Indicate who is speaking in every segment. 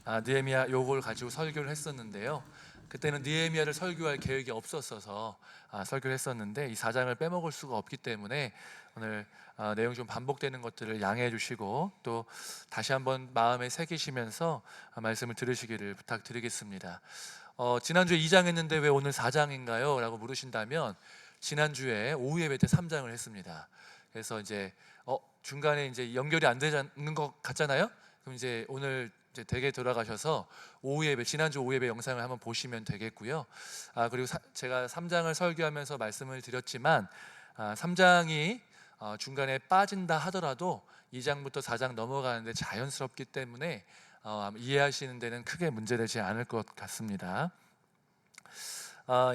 Speaker 1: 느헤미야 요걸 가지고 설교를 했었는데요. 그때는 느헤미야를 설교할 계획이 없었어서 설교를 했었는데 이 4장을 빼먹을 수가 없기 때문에 오늘 내용 좀 반복되는 것들을 양해해 주시고 또 다시 한번 마음에 새기시면서 말씀을 들으시기를 부탁드리겠습니다. 지난주에 2장 했는데 왜 오늘 4장인가요? 라고 물으신다면 지난주에 오후 예배 때 3장을 했습니다. 그래서 이제 중간에 이제 연결이 안 되는 것 같잖아요. 그럼 이제 오늘 이제 댁에 돌아가셔서 지난주 오후 예배 영상을 한번 보시면 되겠고요. 그리고 제가 3장을 설교하면서 말씀을 드렸지만 3장이 중간에 빠진다 하더라도 2장부터 4장 넘어가는데 자연스럽기 때문에 이해하시는 데는 크게 문제되지 않을 것 같습니다.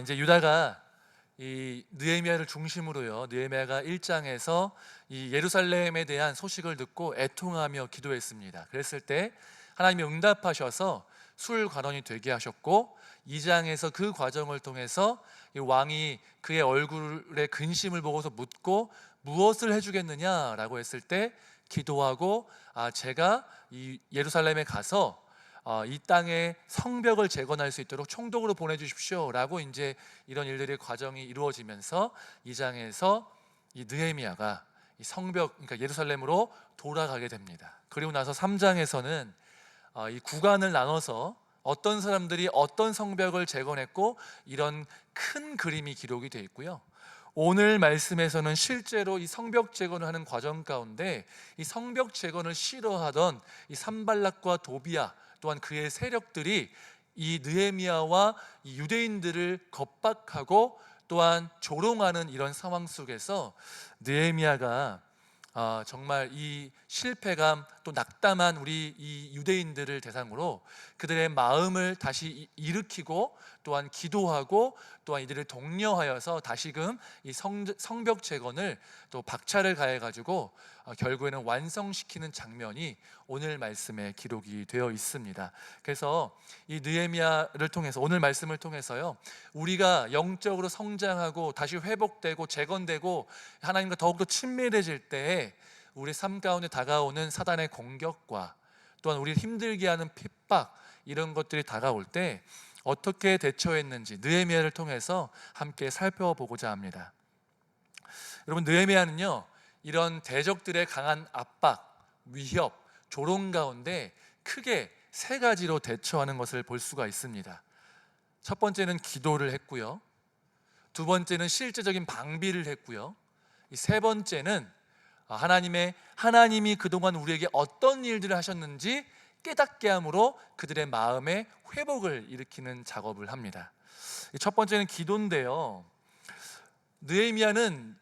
Speaker 1: 이제 유다가 이 느헤미야를 중심으로요, 느헤미야가 1장에서 이 예루살렘에 대한 소식을 듣고 애통하며 기도했습니다. 그랬을 때 하나님이 응답하셔서 술관원이 되게 하셨고 2장에서 그 과정을 통해서 이 왕이 그의 얼굴에 근심을 보고서 묻고 무엇을 해주겠느냐라고 했을 때 기도하고 제가 이 예루살렘에 가서 이 땅의 성벽을 재건할 수 있도록 총독으로 보내주십시오 라고 이제 이런 일들의 과정이 이루어지면서 2장에서 이 느헤미야가 이 성벽, 그러니까 예루살렘으로 돌아가게 됩니다. 그리고 나서 3장에서는 이 구간을 나눠서 어떤 사람들이 어떤 성벽을 재건했고 이런 큰 그림이 기록이 되어 있고요. 오늘 말씀에서는 실제로 이 성벽 재건을 하는 과정 가운데 이 성벽 재건을 싫어하던 이 산발락과 도비야 또한 그의 세력들이 이 느헤미야와 이 유대인들을 겁박하고 또한 조롱하는 이런 상황 속에서 느헤미야가 정말 이 실패감 또 낙담한 우리 이 유대인들을 대상으로 그들의 마음을 다시 일으키고 또한 기도하고 또한 이들을 독려하여서 다시금 이 성벽 재건을 또 박차를 가해 가지고 결국에는 완성시키는 장면이 오늘 말씀에 기록이 되어 있습니다. 그래서 이 느헤미야를 통해서 오늘 말씀을 통해서요, 우리가 영적으로 성장하고 다시 회복되고 재건되고 하나님과 더욱더 친밀해질 때 우리 삶 가운데 다가오는 사단의 공격과 또한 우리를 힘들게 하는 핍박 이런 것들이 다가올 때 어떻게 대처했는지 느헤미야를 통해서 함께 살펴보고자 합니다. 여러분, 느헤미야는요 이런 대적들의 강한 압박, 위협, 조롱 가운데 크게 세 가지로 대처하는 것을 볼 수가 있습니다. 첫 번째는 기도를 했고요, 두 번째는 실제적인 방비를 했고요, 이 세 번째는 하나님이 그동안 우리에게 어떤 일들을 하셨는지 깨닫게 함으로 그들의 마음의 회복을 일으키는 작업을 합니다. 첫 번째는 기도인데요, 느헤미야는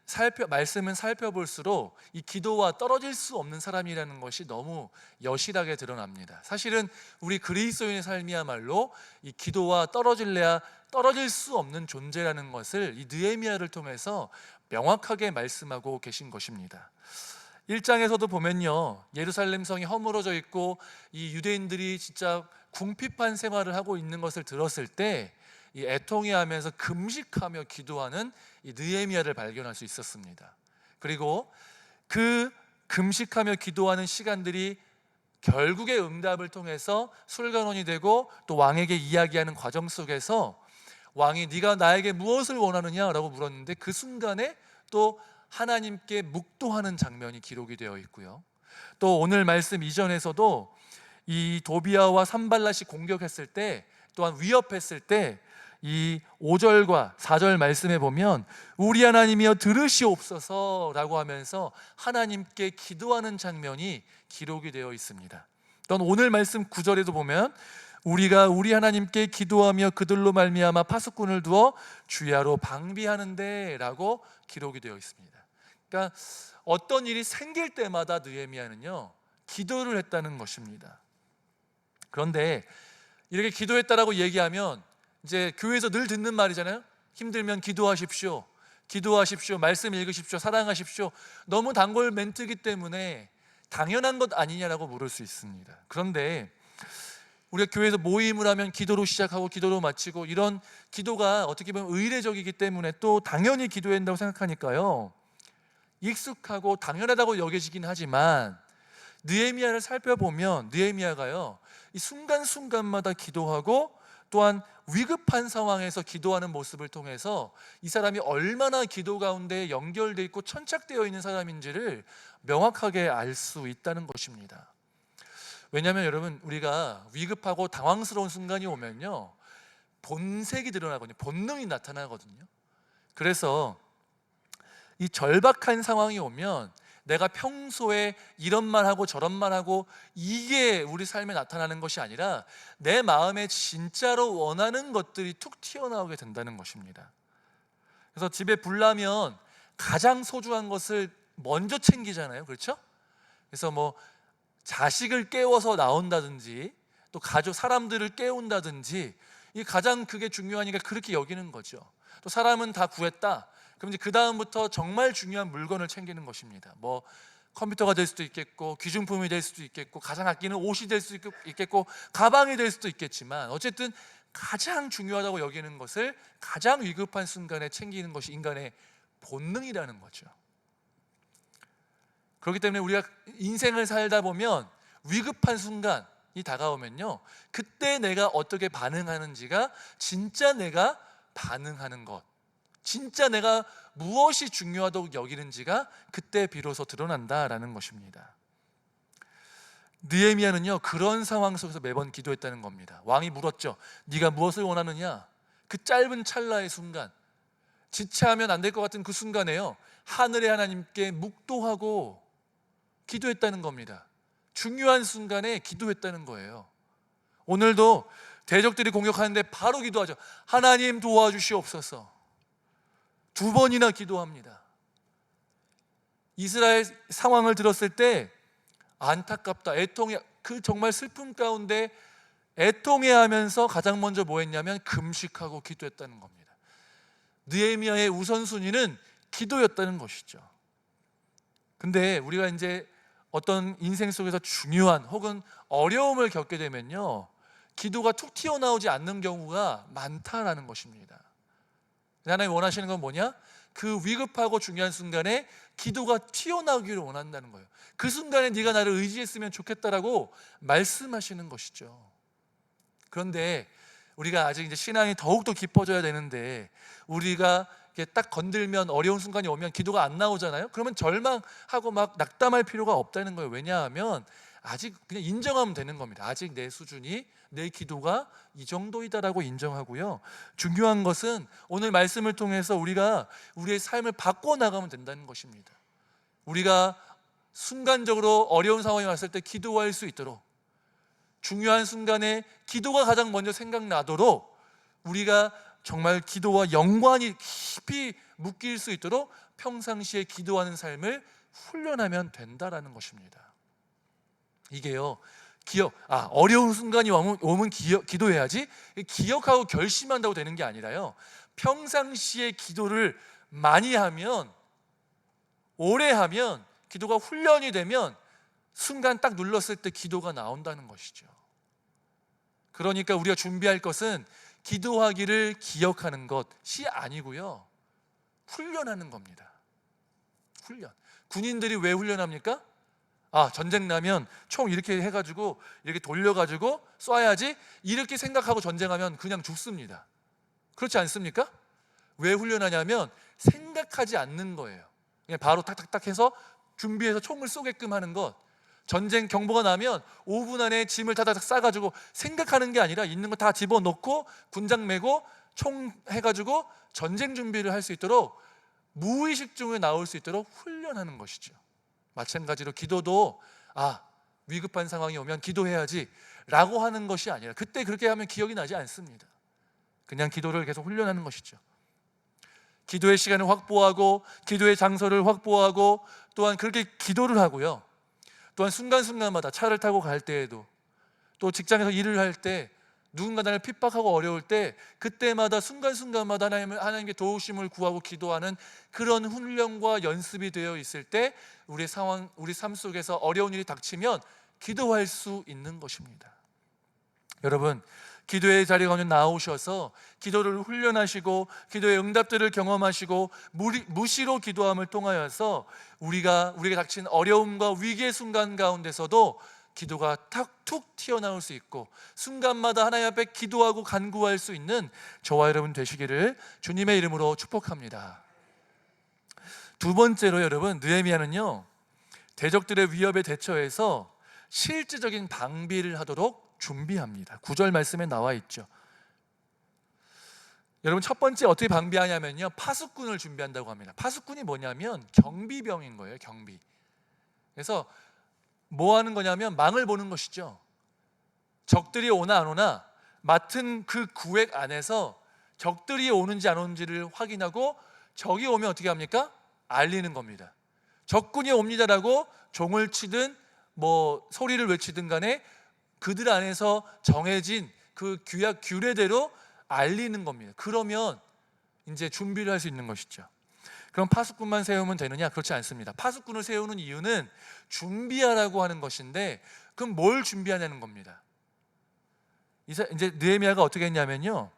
Speaker 1: 말씀은 살펴볼수록 이 기도와 떨어질 수 없는 사람이라는 것이 너무 여실하게 드러납니다. 사실은 우리 그리스도인의 삶이야말로 이 기도와 떨어질 수 없는 존재라는 것을 이 느헤미야를 통해서 명확하게 말씀하고 계신 것입니다. 1장에서도 보면요, 예루살렘 성이 허물어져 있고 이 유대인들이 진짜 궁핍한 생활을 하고 있는 것을 들었을 때 이 애통해하면서 금식하며 기도하는 이 느헤미야를 발견할 수 있었습니다. 그리고 그 금식하며 기도하는 시간들이 결국의 응답을 통해서 술관원이 되고 또 왕에게 이야기하는 과정 속에서 왕이 네가 나에게 무엇을 원하느냐라고 물었는데 그 순간에 또 하나님께 묵도하는 장면이 기록이 되어 있고요, 또 오늘 말씀 이전에서도 이 도비야와 산발랏이 공격했을 때 또한 위협했을 때 이 5절과 4절 말씀에 보면 우리 하나님이여 들으시옵소서 라고 하면서 하나님께 기도하는 장면이 기록이 되어 있습니다. 또한 오늘 말씀 9절에도 보면 우리가 우리 하나님께 기도하며 그들로 말미암아 파수꾼을 두어 주야로 방비하는데 라고 기록이 되어 있습니다. 그러니까 어떤 일이 생길 때마다 느헤미야는요 기도를 했다는 것입니다. 그런데 이렇게 기도했다라고 얘기하면 이제 교회에서 늘 듣는 말이잖아요. 힘들면 기도하십시오, 말씀 읽으십시오, 사랑하십시오. 너무 단골 멘트이기 때문에 당연한 것 아니냐라고 물을 수 있습니다. 그런데 우리가 교회에서 모임을 하면 기도로 시작하고 기도로 마치고 이런 기도가 어떻게 보면 의례적이기 때문에 또 당연히 기도해야 된다고 생각하니까요, 익숙하고 당연하다고 여겨지긴 하지만 느헤미야를 살펴보면 느헤미야가요, 이 순간순간마다 기도하고 또한 위급한 상황에서 기도하는 모습을 통해서 이 사람이 얼마나 기도 가운데 연결되어 있고 천착되어 있는 사람인지를 명확하게 알 수 있다는 것입니다. 왜냐하면 여러분, 우리가 위급하고 당황스러운 순간이 오면요, 본색이 드러나거든요. 본능이 나타나거든요. 그래서 이 절박한 상황이 오면 내가 평소에 이런 말하고 저런 말하고 이게 우리 삶에 나타나는 것이 아니라 내 마음에 진짜로 원하는 것들이 툭 튀어나오게 된다는 것입니다. 그래서 집에 불나면 가장 소중한 것을 먼저 챙기잖아요. 그렇죠? 그래서 뭐 자식을 깨워서 나온다든지 또 가족 사람들을 깨운다든지, 이 가장 그게 중요하니까 그렇게 여기는 거죠. 또 사람은 다 구했다. 그럼 이제 그 다음부터 정말 중요한 물건을 챙기는 것입니다. 뭐 컴퓨터가 될 수도 있겠고, 귀중품이 될 수도 있겠고, 가장 아끼는 옷이 될 수도 있겠고, 가방이 될 수도 있겠지만, 어쨌든 가장 중요하다고 여기는 것을 가장 위급한 순간에 챙기는 것이 인간의 본능이라는 거죠. 그렇기 때문에 우리가 인생을 살다 보면 위급한 순간이 다가오면요, 그때 내가 어떻게 반응하는지가 진짜 내가 반응하는 것, 진짜 내가 무엇이 중요하다고 여기는지가 그때 비로소 드러난다라는 것입니다. 느헤미야는요, 그런 상황 속에서 매번 기도했다는 겁니다. 왕이 물었죠. 네가 무엇을 원하느냐? 그 짧은 찰나의 순간, 지체하면 안 될 것 같은 그 순간에요, 하늘의 하나님께 묵도하고 기도했다는 겁니다. 중요한 순간에 기도했다는 거예요. 오늘도 대적들이 공격하는데 바로 기도하죠. 하나님 도와주시옵소서. 2번이나 기도합니다. 이스라엘 상황을 들었을 때 안타깝다, 애통해, 그 정말 슬픔 가운데 애통해하면서 가장 먼저 뭐 했냐면 금식하고 기도했다는 겁니다. 느헤미야의 우선순위는 기도였다는 것이죠. 근데 우리가 이제 어떤 인생 속에서 중요한 혹은 어려움을 겪게 되면요, 기도가 툭 튀어나오지 않는 경우가 많다라는 것입니다. 하나님 원하시는 건 뭐냐? 그 위급하고 중요한 순간에 기도가 튀어나오기를 원한다는 거예요. 그 순간에 네가 나를 의지했으면 좋겠다라고 말씀하시는 것이죠. 그런데 우리가 아직 이제 신앙이 더욱더 깊어져야 되는데, 우리가 딱 건들면 어려운 순간이 오면 기도가 안 나오잖아요. 그러면 절망하고 막 낙담할 필요가 없다는 거예요. 왜냐하면 아직 그냥 인정하면 되는 겁니다. 아직 내 수준이, 내 기도가 이 정도이다라고 인정하고요, 중요한 것은 오늘 말씀을 통해서 우리가 우리의 삶을 바꿔나가면 된다는 것입니다. 우리가 순간적으로 어려운 상황이 왔을 때 기도할 수 있도록, 중요한 순간에 기도가 가장 먼저 생각나도록 우리가 정말 기도와 연관이 깊이 묶일 수 있도록 평상시에 기도하는 삶을 훈련하면 된다라는 것입니다. 이게요, 어려운 순간이 오면 기도해야지, 기억하고 결심한다고 되는 게 아니라요, 평상시에 기도를 많이 하면, 오래 하면, 기도가 훈련이 되면 순간 딱 눌렀을 때 기도가 나온다는 것이죠. 그러니까 우리가 준비할 것은 기도하기를 기억하는 것이 아니고요, 훈련하는 겁니다. 훈련. 군인들이 왜 훈련합니까? 전쟁 나면 총 이렇게 해가지고 이렇게 돌려가지고 쏴야지, 이렇게 생각하고 전쟁하면 그냥 죽습니다. 그렇지 않습니까? 왜 훈련하냐면 생각하지 않는 거예요. 그냥 바로 탁탁탁 해서 준비해서 총을 쏘게끔 하는 것. 전쟁 경보가 나면 5분 안에 짐을 다다닥 싸가지고 생각하는 게 아니라 있는 거 다 집어넣고 군장 메고 총 해가지고 전쟁 준비를 할 수 있도록, 무의식 중에 나올 수 있도록 훈련하는 것이죠. 마찬가지로 기도도 위급한 상황이 오면 기도해야지 라고 하는 것이 아니라, 그때 그렇게 하면 기억이 나지 않습니다. 그냥 기도를 계속 훈련하는 것이죠. 기도의 시간을 확보하고 기도의 장소를 확보하고, 또한 그렇게 기도를 하고요, 또한 순간순간마다 차를 타고 갈 때에도, 또 직장에서 일을 할 때, 누군가 나를 핍박하고 어려울 때, 그때마다 순간순간마다 하나님께 도우심을 구하고 기도하는 그런 훈련과 연습이 되어 있을 때 우리 삶 속에서 어려운 일이 닥치면 기도할 수 있는 것입니다. 여러분, 기도의 자리에 먼저 나오셔서 기도를 훈련하시고 기도의 응답들을 경험하시고 무시로 기도함을 통하여서 우리에게 닥친 어려움과 위기의 순간 가운데서도 기도가 툭 튀어나올 수 있고 순간마다 하나님 앞에 기도하고 간구할 수 있는 저와 여러분 되시기를 주님의 이름으로 축복합니다. 두 번째로 여러분, 느헤미야는요 대적들의 위협에 대처해서 실질적인 방비를 하도록 준비합니다. 9절 말씀에 나와 있죠. 여러분, 첫 번째 어떻게 방비하냐면요, 파수꾼을 준비한다고 합니다. 파수꾼이 뭐냐면 경비병인 거예요. 경비. 그래서 뭐 하는 거냐면 망을 보는 것이죠. 적들이 오나 안 오나 맡은 그 구획 안에서 적들이 오는지 안 오는지를 확인하고 적이 오면 어떻게 합니까? 알리는 겁니다. 적군이 옵니다라고 종을 치든 뭐 소리를 외치든 간에 그들 안에서 정해진 그 규약 규례대로 알리는 겁니다. 그러면 이제 준비를 할 수 있는 것이죠. 그럼 파수꾼만 세우면 되느냐? 그렇지 않습니다. 파수꾼을 세우는 이유는 준비하라고 하는 것인데, 그럼 뭘 준비하냐는 겁니다. 이제 느헤미야가 어떻게 했냐면요,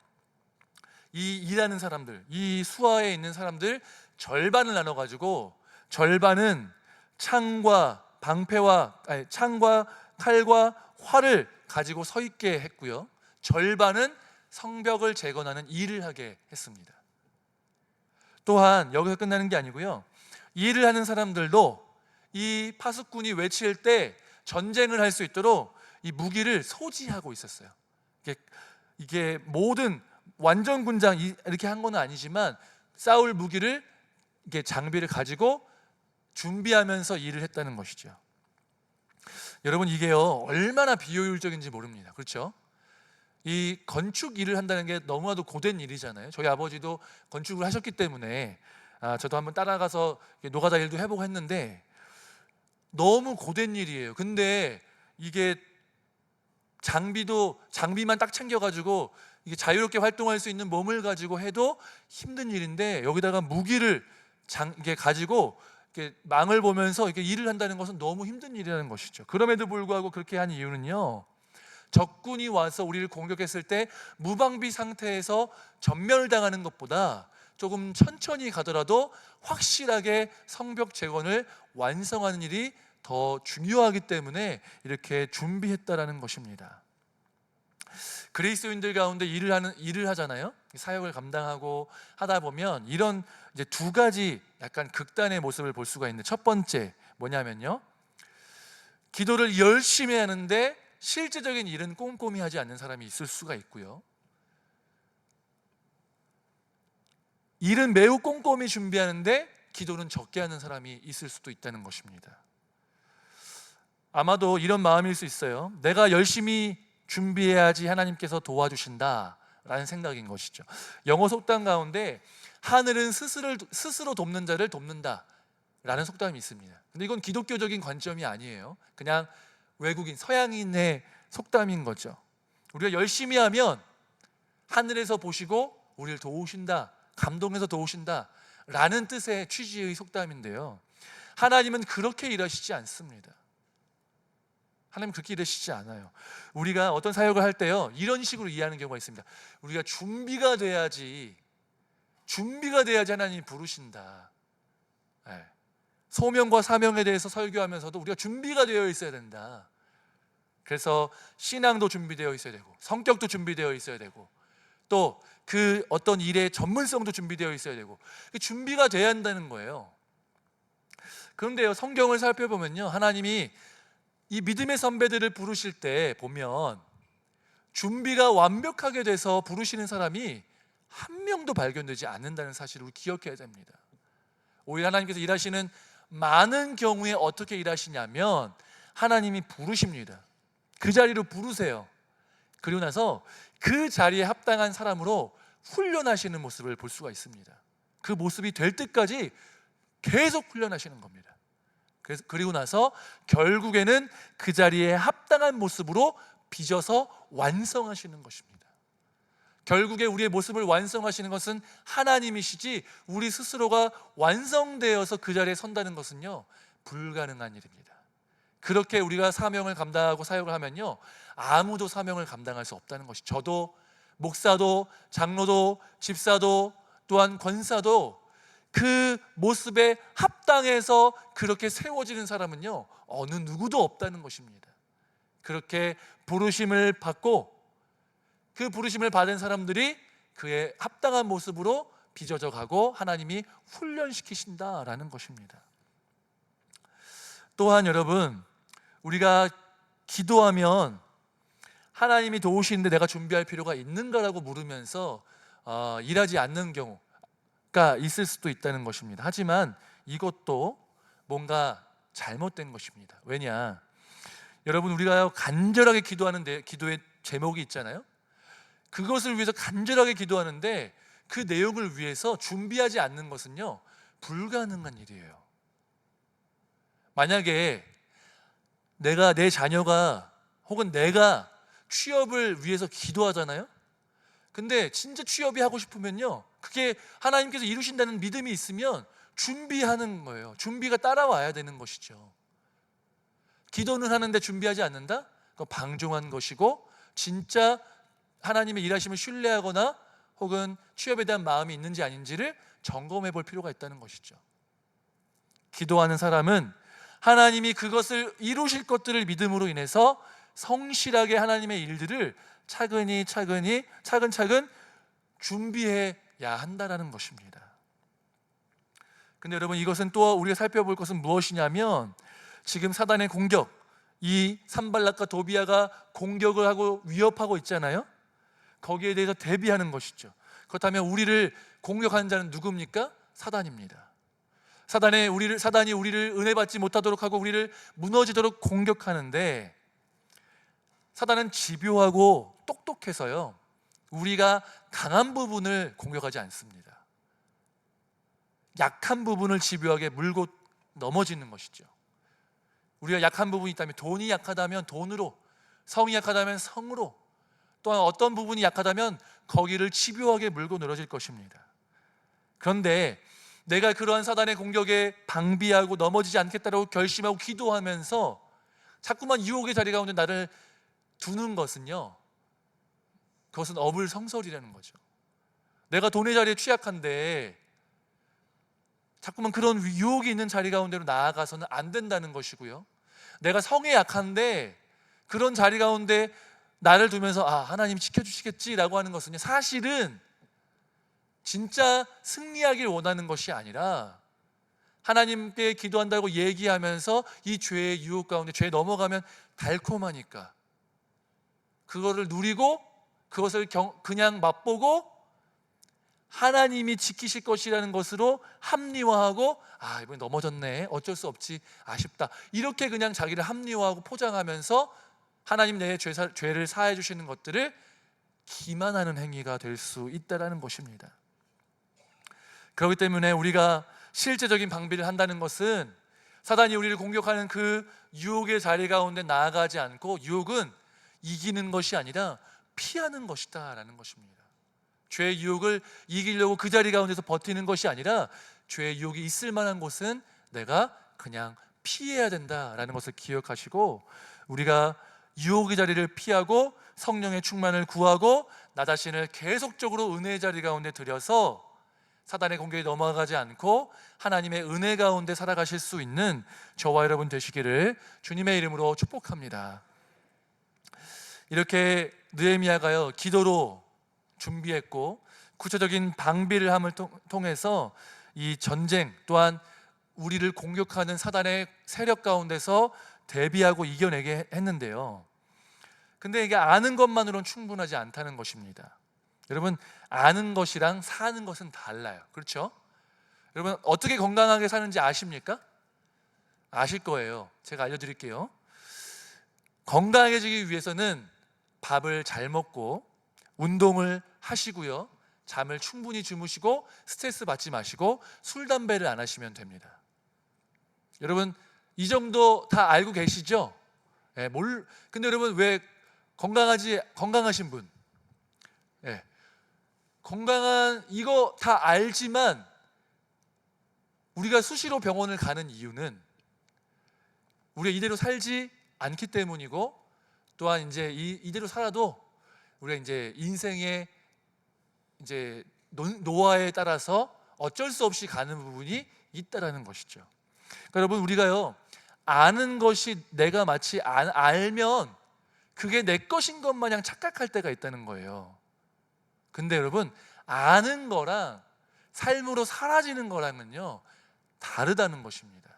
Speaker 1: 이 일하는 사람들, 이 수하에 있는 사람들 절반을 나눠가지고 절반은 창과 칼과 활을 가지고 서 있게 했고요, 절반은 성벽을 재건하는 일을 하게 했습니다. 또한 여기서 끝나는 게 아니고요, 이 일을 하는 사람들도 이 파수꾼이 외칠 때 전쟁을 할 수 있도록 이 무기를 소지하고 있었어요. 이게 모든 완전 군장 이렇게 한 건 아니지만 싸울 무기를, 이게 장비를 가지고 준비하면서 일을 했다는 것이죠. 여러분, 이게요 얼마나 비효율적인지 모릅니다. 그렇죠? 이 건축 일을 한다는 게 너무나도 고된 일이잖아요. 저희 아버지도 건축을 하셨기 때문에 저도 한번 따라가서 노가다 일도 해보고 했는데 너무 고된 일이에요. 근데 이게 장비만 딱 챙겨가지고 이게 자유롭게 활동할 수 있는 몸을 가지고 해도 힘든 일인데, 여기다가 무기를 이게 가지고 이렇게 망을 보면서 이렇게 일을 한다는 것은 너무 힘든 일이라는 것이죠. 그럼에도 불구하고 그렇게 한 이유는요, 적군이 와서 우리를 공격했을 때 무방비 상태에서 전멸을 당하는 것보다 조금 천천히 가더라도 확실하게 성벽 재건을 완성하는 일이 더 중요하기 때문에 이렇게 준비했다라는 것입니다. 그리스도인들 가운데 일을 하잖아요. 사역을 감당하고 하다 보면 이런 이제 두 가지 약간 극단의 모습을 볼 수가 있는데, 첫 번째 뭐냐면요, 기도를 열심히 하는데 실제적인 일은 꼼꼼히 하지 않는 사람이 있을 수가 있고요, 일은 매우 꼼꼼히 준비하는데 기도는 적게 하는 사람이 있을 수도 있다는 것입니다. 아마도 이런 마음일 수 있어요. 내가 열심히 준비해야지 하나님께서 도와주신다 라는 생각인 것이죠. 영어 속담 가운데 하늘은 스스로 돕는 자를 돕는다 라는 속담이 있습니다. 근데 이건 기독교적인 관점이 아니에요. 그냥 외국인, 서양인의 속담인 거죠. 우리가 열심히 하면 하늘에서 보시고 우리를 도우신다, 감동해서 도우신다 라는 뜻의 취지의 속담인데요, 하나님은 그렇게 일하시지 않습니다. 하나님 그렇게 일하시지 않아요. 우리가 어떤 사역을 할 때요, 이런 식으로 이해하는 경우가 있습니다. 우리가 준비가 돼야지 하나님이 부르신다. 네. 소명과 사명에 대해서 설교하면서도 우리가 준비가 되어 있어야 된다. 그래서 신앙도 준비되어 있어야 되고 성격도 준비되어 있어야 되고 또 그 어떤 일의 전문성도 준비되어 있어야 되고 준비가 돼야 한다는 거예요. 그런데요, 성경을 살펴보면요, 하나님이 이 믿음의 선배들을 부르실 때 보면 준비가 완벽하게 돼서 부르시는 사람이 한 명도 발견되지 않는다는 사실을 기억해야 됩니다. 오히려 하나님께서 일하시는 많은 경우에 어떻게 일하시냐면 하나님이 부르십니다. 그 자리로 부르세요. 그리고 나서 그 자리에 합당한 사람으로 훈련하시는 모습을 볼 수가 있습니다. 그 모습이 될 때까지 계속 훈련하시는 겁니다. 그리고 나서 결국에는 그 자리에 합당한 모습으로 빚어서 완성하시는 것입니다. 결국에 우리의 모습을 완성하시는 것은 하나님이시지 우리 스스로가 완성되어서 그 자리에 선다는 것은요, 불가능한 일입니다. 그렇게 우리가 사명을 감당하고 사역을 하면요, 아무도 사명을 감당할 수 없다는 것이, 저도 목사도 장로도 집사도 또한 권사도 그 모습에 합당해서 그렇게 세워지는 사람은요, 어느 누구도 없다는 것입니다. 그렇게 부르심을 받고 그 부르심을 받은 사람들이 그의 합당한 모습으로 빚어져 가고 하나님이 훈련시키신다라는 것입니다. 또한 여러분, 우리가 기도하면 하나님이 도우시는데 내가 준비할 필요가 있는가라고 물으면서 일하지 않는 경우가 있을 수도 있다는 것입니다. 하지만 이것도 뭔가 잘못된 것입니다. 왜냐? 여러분, 우리가 간절하게 기도하는데 기도의 제목이 있잖아요. 그것을 위해서 간절하게 기도하는데 그 내용을 위해서 준비하지 않는 것은요, 불가능한 일이에요. 만약에 내 자녀가 혹은 내가 취업을 위해서 기도하잖아요. 근데 진짜 취업이 하고 싶으면요, 그게 하나님께서 이루신다는 믿음이 있으면 준비하는 거예요. 준비가 따라와야 되는 것이죠. 기도는 하는데 준비하지 않는다? 그건 방종한 것이고, 진짜 하나님의 일하심을 신뢰하거나 혹은 취업에 대한 마음이 있는지 아닌지를 점검해 볼 필요가 있다는 것이죠. 기도하는 사람은 하나님이 그것을 이루실 것들을 믿음으로 인해서 성실하게 하나님의 일들을 차근차근 준비해야 한다는 것입니다. 근데 여러분, 이것은 또 우리가 살펴볼 것은 무엇이냐면, 지금 사단의 공격, 이 산발락과 도비아가 공격을 하고 위협하고 있잖아요. 거기에 대해서 대비하는 것이죠. 그렇다면 우리를 공격하는 자는 누굽니까? 사단입니다. 사단이 우리를 은혜 받지 못하도록 하고 우리를 무너지도록 공격하는데, 사단은 집요하고 똑똑해서요, 우리가 강한 부분을 공격하지 않습니다. 약한 부분을 집요하게 물고 넘어지는 것이죠. 우리가 약한 부분이 있다면, 돈이 약하다면 돈으로, 성이 약하다면 성으로, 또한 어떤 부분이 약하다면 거기를 집요하게 물고 늘어질 것입니다. 그런데 내가 그러한 사단의 공격에 방비하고 넘어지지 않겠다고 결심하고 기도하면서 자꾸만 유혹의 자리 가운데 나를 두는 것은요, 그것은 어불성설이라는 거죠. 내가 돈의 자리에 취약한데 자꾸만 그런 유혹이 있는 자리 가운데로 나아가서는 안 된다는 것이고요, 내가 성에 약한데 그런 자리 가운데 나를 두면서 하나님이 지켜주시겠지라고 하는 것은요, 사실은 진짜 승리하길 원하는 것이 아니라 하나님께 기도한다고 얘기하면서 이 죄의 유혹 가운데, 죄에 넘어가면 달콤하니까 그거를 누리고 그것을 그냥 맛보고 하나님이 지키실 것이라는 것으로 합리화하고, 이번에 넘어졌네, 어쩔 수 없지, 아쉽다, 이렇게 그냥 자기를 합리화하고 포장하면서 하나님 내 죄를 사해 주시는 것들을 기만하는 행위가 될 수 있다는 것입니다. 그렇기 때문에 우리가 실제적인 방비를 한다는 것은 사단이 우리를 공격하는 그 유혹의 자리 가운데 나아가지 않고, 유혹은 이기는 것이 아니라 피하는 것이다 라는 것입니다. 죄의 유혹을 이기려고 그 자리 가운데서 버티는 것이 아니라, 죄의 유혹이 있을 만한 곳은 내가 그냥 피해야 된다라는 것을 기억하시고, 우리가 유혹의 자리를 피하고 성령의 충만을 구하고 나 자신을 계속적으로 은혜의 자리 가운데 들여서 사단의 공격에 넘어가지 않고 하나님의 은혜 가운데 살아가실 수 있는 저와 여러분 되시기를 주님의 이름으로 축복합니다. 이렇게 느헤미야가요, 기도로 준비했고 구체적인 방비를 함을 통해서 이 전쟁, 또한 우리를 공격하는 사단의 세력 가운데서 대비하고 이겨내게 했는데요, 근데 이게 아는 것만으로는 충분하지 않다는 것입니다. 여러분, 아는 것이랑 사는 것은 달라요. 그렇죠? 여러분, 어떻게 건강하게 사는지 아십니까? 아실 거예요. 제가 알려드릴게요. 건강해지기 위해서는 밥을 잘 먹고 운동을 하시고요, 잠을 충분히 주무시고 스트레스 받지 마시고 술, 담배를 안 하시면 됩니다. 여러분, 이 정도 다 알고 계시죠? 근데 여러분, 왜 건강하신 분, 건강한 이거 다 알지만 우리가 수시로 병원을 가는 이유는 우리가 이대로 살지 않기 때문이고, 또한 이제 이대로 살아도 우리가 이제 인생의 이제 노화에 따라서 어쩔 수 없이 가는 부분이 있다라는 것이죠. 그러니까 여러분, 우리가요, 아는 것이 내가 마치 알면 그게 내 것인 것 마냥 착각할 때가 있다는 거예요. 근데 여러분, 아는 거랑 삶으로 사라지는 거랑은요 다르다는 것입니다.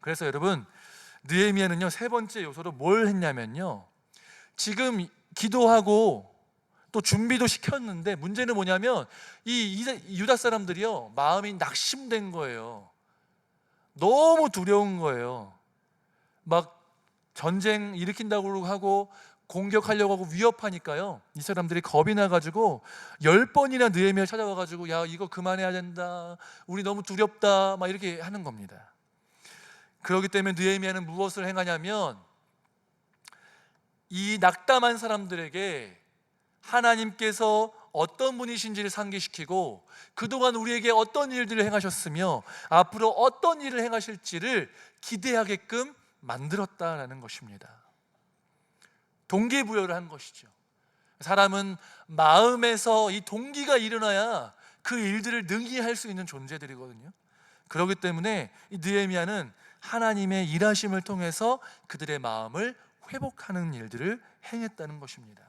Speaker 1: 그래서 여러분, 느헤미야는요 세 번째 요소로 뭘 했냐면요, 지금 기도하고 또 준비도 시켰는데 문제는 뭐냐면 이 유다 사람들이요 마음이 낙심된 거예요. 너무 두려운 거예요. 막 전쟁 일으킨다고 하고 공격하려고 하고 위협하니까요, 이 사람들이 겁이 나가지고 10번이나 느헤미야를 찾아와가지고 야, 이거 그만해야 된다, 우리 너무 두렵다, 막 이렇게 하는 겁니다. 그렇기 때문에 느헤미야는 무엇을 행하냐면, 이 낙담한 사람들에게 하나님께서 어떤 분이신지를 상기시키고, 그동안 우리에게 어떤 일들을 행하셨으며 앞으로 어떤 일을 행하실지를 기대하게끔 만들었다라는 것입니다. 동기부여를 한 것이죠. 사람은 마음에서 이 동기가 일어나야 그 일들을 능히 할 수 있는 존재들이거든요. 그렇기 때문에 이 느헤미야는 하나님의 일하심을 통해서 그들의 마음을 회복하는 일들을 행했다는 것입니다.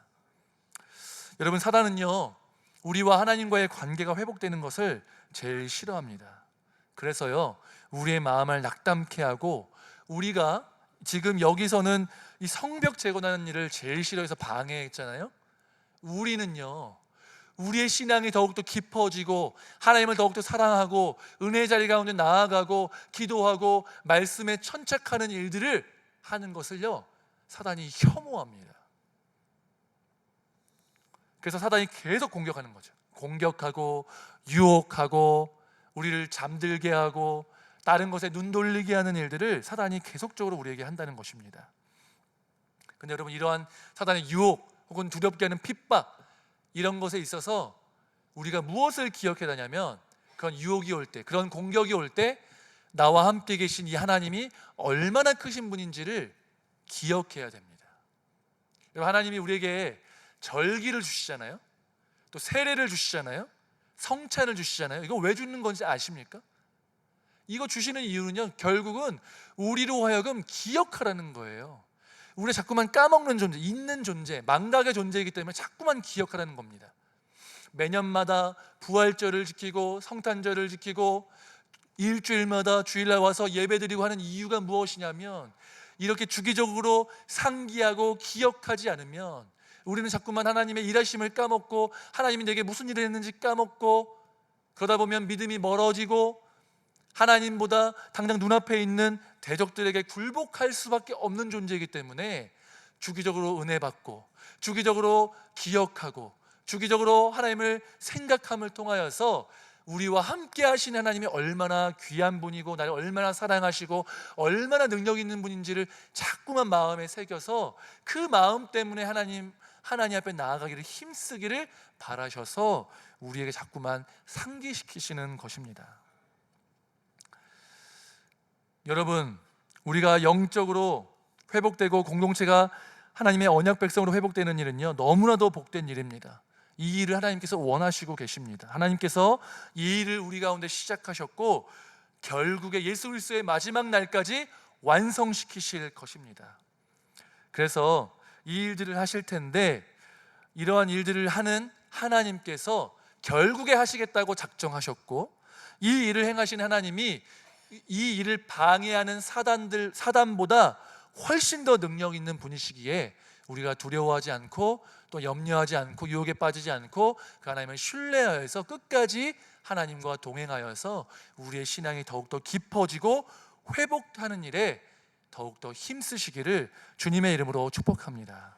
Speaker 1: 여러분, 사단은요 우리와 하나님과의 관계가 회복되는 것을 제일 싫어합니다. 그래서요 우리의 마음을 낙담케 하고, 우리가 지금 여기서는 이 성벽 재건하는 일을 제일 싫어해서 방해했잖아요. 우리는요 우리의 신앙이 더욱더 깊어지고 하나님을 더욱더 사랑하고 은혜의 자리 가운데 나아가고 기도하고 말씀에 천착하는 일들을 하는 것을요 사단이 혐오합니다. 그래서 사단이 계속 공격하는 거죠. 공격하고 유혹하고 우리를 잠들게 하고 다른 것에 눈 돌리게 하는 일들을 사단이 계속적으로 우리에게 한다는 것입니다. 근데 여러분, 이러한 사단의 유혹 혹은 두렵게 하는 핍박, 이런 것에 있어서 우리가 무엇을 기억해야 하냐면, 그런 유혹이 올 때, 그런 공격이 올 때 나와 함께 계신 이 하나님이 얼마나 크신 분인지를 기억해야 됩니다. 하나님이 우리에게 절기를 주시잖아요. 또 세례를 주시잖아요. 성찬을 주시잖아요. 이거 왜 주는 건지 아십니까? 이거 주시는 이유는요 결국은 우리로 하여금 기억하라는 거예요. 우리가 자꾸만 까먹는 존재, 잊는 존재, 망각의 존재이기 때문에 자꾸만 기억하라는 겁니다. 매년마다 부활절을 지키고 성탄절을 지키고 일주일마다 주일날 와서 예배드리고 하는 이유가 무엇이냐면, 이렇게 주기적으로 상기하고 기억하지 않으면 우리는 자꾸만 하나님의 일하심을 까먹고 하나님이 내게 무슨 일을 했는지 까먹고, 그러다 보면 믿음이 멀어지고 하나님보다 당장 눈앞에 있는 대적들에게 굴복할 수밖에 없는 존재이기 때문에 주기적으로 은혜 받고 주기적으로 기억하고 주기적으로 하나님을 생각함을 통하여서 우리와 함께 하신 하나님이 얼마나 귀한 분이고 나를 얼마나 사랑하시고 얼마나 능력 있는 분인지를 자꾸만 마음에 새겨서 그 마음 때문에 하나님 앞에 나아가기를 힘쓰기를 바라셔서 우리에게 자꾸만 상기시키시는 것입니다. 여러분, 우리가 영적으로 회복되고 공동체가 하나님의 언약 백성으로 회복되는 일은요 너무나도 복된 일입니다. 이 일을 하나님께서 원하시고 계십니다. 하나님께서 이 일을 우리 가운데 시작하셨고 결국에 예수 그리스도의 마지막 날까지 완성시키실 것입니다. 그래서 이 일들을 하실 텐데, 이러한 일들을 하는 하나님께서 결국에 하시겠다고 작정하셨고, 이 일을 행하신 하나님이 이 일을 방해하는 사단보다 훨씬 더 능력 있는 분이시기에 우리가 두려워하지 않고 또 염려하지 않고 유혹에 빠지지 않고 그 하나님을 신뢰하여서 끝까지 하나님과 동행하여서 우리의 신앙이 더욱더 깊어지고 회복하는 일에 더욱더 힘쓰시기를 주님의 이름으로 축복합니다.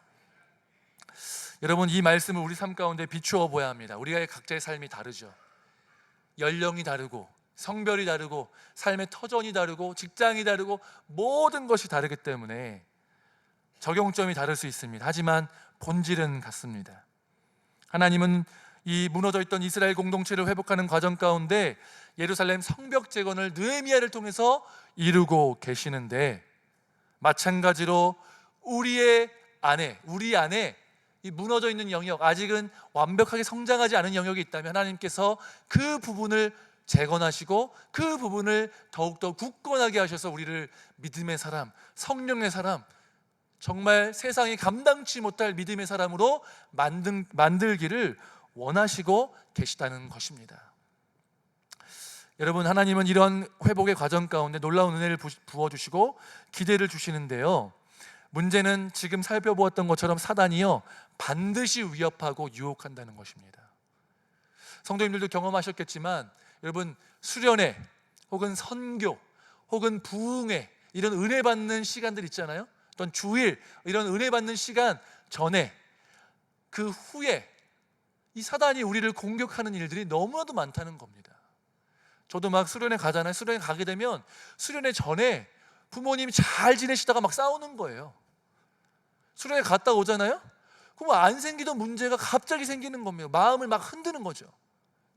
Speaker 1: 여러분, 이 말씀을 우리 삶 가운데 비추어 보아야 합니다. 우리가 각자의 삶이 다르죠. 연령이 다르고 성별이 다르고 삶의 터전이 다르고 직장이 다르고 모든 것이 다르기 때문에 적용점이 다를 수 있습니다. 하지만 본질은 같습니다. 하나님은 이 무너져 있던 이스라엘 공동체를 회복하는 과정 가운데 예루살렘 성벽 재건을 느헤미야를 통해서 이루고 계시는데, 마찬가지로 우리 안에 이 무너져 있는 영역, 아직은 완벽하게 성장하지 않은 영역이 있다면 하나님께서 그 부분을 재건하시고 그 부분을 더욱더 굳건하게 하셔서 우리를 믿음의 사람, 성령의 사람, 정말 세상이 감당치 못할 믿음의 사람으로 만들기를 원하시고 계시다는 것입니다. 여러분, 하나님은 이런 회복의 과정 가운데 놀라운 은혜를 부어주시고 기대를 주시는데요, 문제는 지금 살펴보았던 것처럼 사단이요 반드시 위협하고 유혹한다는 것입니다. 성도님들도 경험하셨겠지만, 여러분, 수련회 혹은 선교 혹은 부흥회, 이런 은혜 받는 시간들 있잖아요. 어떤 주일, 이런 은혜 받는 시간 전에, 그 후에 이 사단이 우리를 공격하는 일들이 너무나도 많다는 겁니다. 저도 막 수련회 가잖아요. 수련회 가게 되면 수련회 전에 부모님이 잘 지내시다가 막 싸우는 거예요. 수련회 갔다 오잖아요. 그럼 안 생기던 문제가 갑자기 생기는 겁니다. 마음을 막 흔드는 거죠.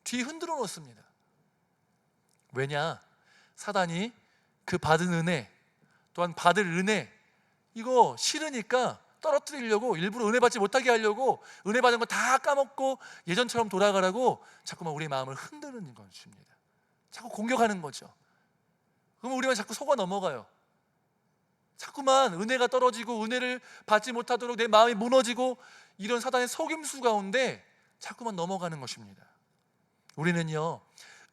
Speaker 1: 뒤 흔들어 놓습니다. 왜냐? 사단이 그 받은 은혜, 또한 받을 은혜, 이거 싫으니까 떨어뜨리려고, 일부러 은혜 받지 못하게 하려고 은혜 받은 거 다 까먹고 예전처럼 돌아가라고 자꾸만 우리 마음을 흔드는 것입니다. 자꾸 공격하는 거죠. 그러면 우리만 자꾸 속아 넘어가요. 자꾸만 은혜가 떨어지고 은혜를 받지 못하도록 내 마음이 무너지고, 이런 사단의 속임수 가운데 자꾸만 넘어가는 것입니다. 우리는요,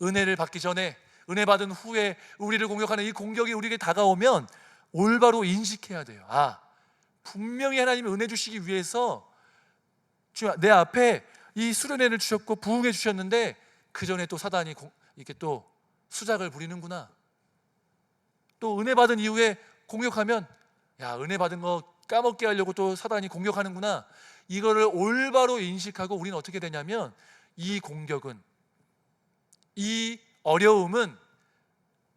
Speaker 1: 은혜를 받기 전에, 은혜 받은 후에 우리를 공격하는 이 공격이 우리에게 다가오면 올바로 인식해야 돼요. 분명히 하나님이 은혜 주시기 위해서 내 앞에 이 수련회를 주셨고 부흥해 주셨는데, 그 전에 또 사단이 이렇게 또 수작을 부리는구나. 또 은혜 받은 이후에 공격하면, 은혜 받은 거 까먹게 하려고 또 사단이 공격하는구나. 이거를 올바로 인식하고 우리는 어떻게 되냐면, 이 공격은, 이 어려움은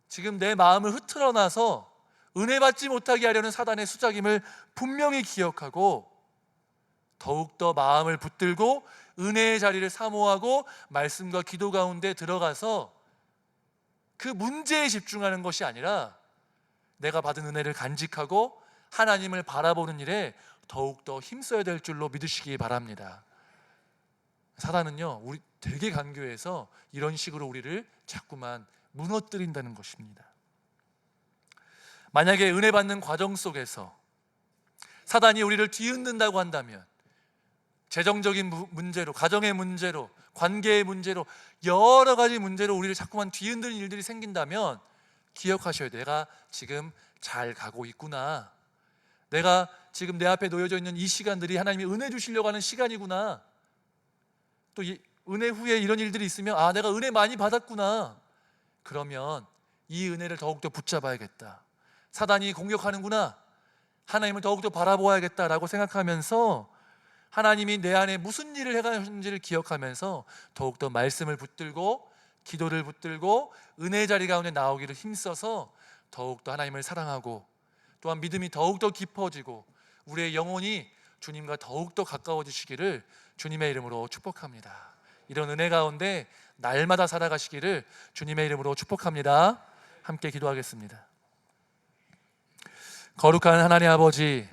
Speaker 1: 지금 내 마음을 흐트러놔서 은혜 받지 못하게 하려는 사단의 수작임을 분명히 기억하고, 더욱더 마음을 붙들고 은혜의 자리를 사모하고 말씀과 기도 가운데 들어가서 그 문제에 집중하는 것이 아니라 내가 받은 은혜를 간직하고 하나님을 바라보는 일에 더욱더 힘써야 될 줄로 믿으시기 바랍니다. 사단은요, 우리 되게 간교해서 이런 식으로 우리를 자꾸만 무너뜨린다는 것입니다. 만약에 은혜 받는 과정 속에서 사단이 우리를 뒤흔든다고 한다면, 재정적인 문제로, 가정의 문제로, 관계의 문제로, 여러 가지 문제로 우리를 자꾸만 뒤흔드는 일들이 생긴다면 기억하셔야 돼요. 내가 지금 잘 가고 있구나. 내가 지금 내 앞에 놓여져 있는 이 시간들이 하나님이 은혜 주시려고 하는 시간이구나. 또 은혜 후에 이런 일들이 있으면 내가 은혜 많이 받았구나. 그러면 이 은혜를 더욱더 붙잡아야겠다. 사단이 공격하는구나. 하나님을 더욱더 바라보아야겠다라고 생각하면서 하나님이 내 안에 무슨 일을 해가시는지를 기억하면서 더욱더 말씀을 붙들고 기도를 붙들고 은혜의 자리 가운데 나오기를 힘써서 더욱더 하나님을 사랑하고, 또한 믿음이 더욱더 깊어지고 우리의 영혼이 주님과 더욱더 가까워지시기를 주님의 이름으로 축복합니다. 이런 은혜 가운데 날마다 살아가시기를 주님의 이름으로 축복합니다. 함께 기도하겠습니다. 거룩한 하나님 아버지,